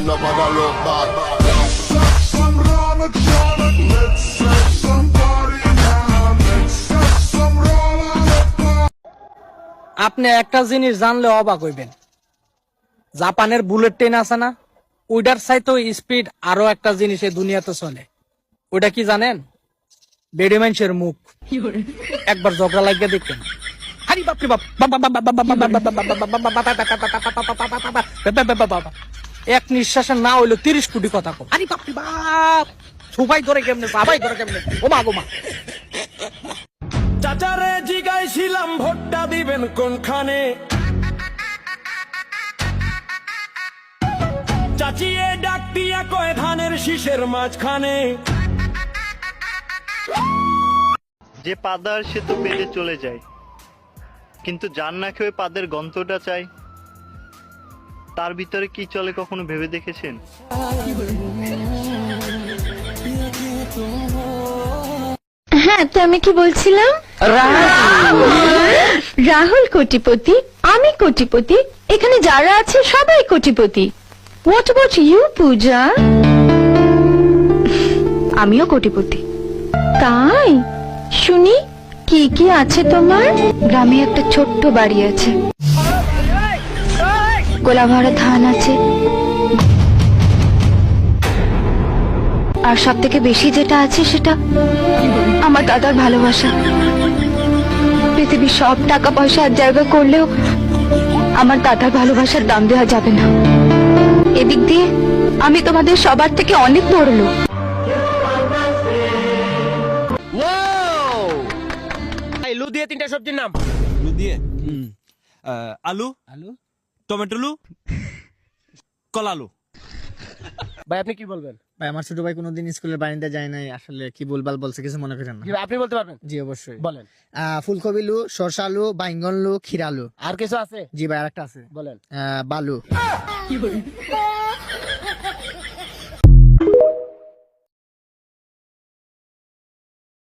nobody look back. Let's set some run tonic. Let's set some party now. Let's set some roll. আপনি একটা জিনিস জানলে অবাক হইবেন, জাপানের বুলেট ট্রেন আছে না, ওইটার চাইতে স্পিড আরো একটা জিনিস এই দুনিয়াতে চলে। ওইটা কি জানেন? বেডি মানুষের মুখ। একবার ঝগড়া লাগিয়ে দেখেন, আরে বাপরে বাপ, এক নিঃশ্বাসে না হইলো 30 কোটি কথা কম। আরে বাপরে বাপ, সবাই ধরে কেমনে, সবাই ধরে কেমনে, ওমা গোমা। চাচারে জিগাইছিলাম ভোটটা দিবেন কোনখানে, চাচিয়ে ডাক দিয়া কয় ধানের শীষের মাঝখানে। যে পাদার সে তো পেটে চলে যায়, কিন্তু যার না খেয়ে পাদের গন্তটা চাই, তার ভিতরে কি চলে কখনো ভেবে দেখেছেন? হ্যাঁ, তো আমি কি বলছিলাম? রাহুল কোটিপতি, আমি কোটিপতি, এখানে যারা আছে সবাই কোটিপতি। হোয়াট অ্যাবাউট ইউ পূজা? আমিও কোটিপতি। তাই? শুনি কি কি আছে তোমার? গ্রামে একটা ছোট্ট বাড়ি আছে, গোলা ভরা ধান আছে, আর সব থেকে বেশি যেটা আছে সেটা আমার দাদার ভালোবাসা। পৃথিবীর সব টাকা পয়সা এক জায়গা করলেও আমার দাদার ভালোবাসার দাম দেওয়া যাবে না। এদিক দিয়ে আমি তোমাদের সবার থেকে অনেক বড় লোক। লু দিয়ে 3টা সবজির নাম। লু দিয়ে আলু, টমেটো লু, কলালু। ভাই আপনি কি বলবেন? ভাই আমার ছোট ভাই কোনোদিন স্কুলের বারান্দা যায় নাই, আসলে কি বলবাল বলছে কিছু মনে করেন না। আপনি বলতে পারবেন? জি অবশ্যই বলেন। ফুলকপি লু, শসা লু, বাইঙ্গন লু, খিরা লু। আর কিছু আছে? জি ভাই আরেকটা আছে, বলেন। বালু।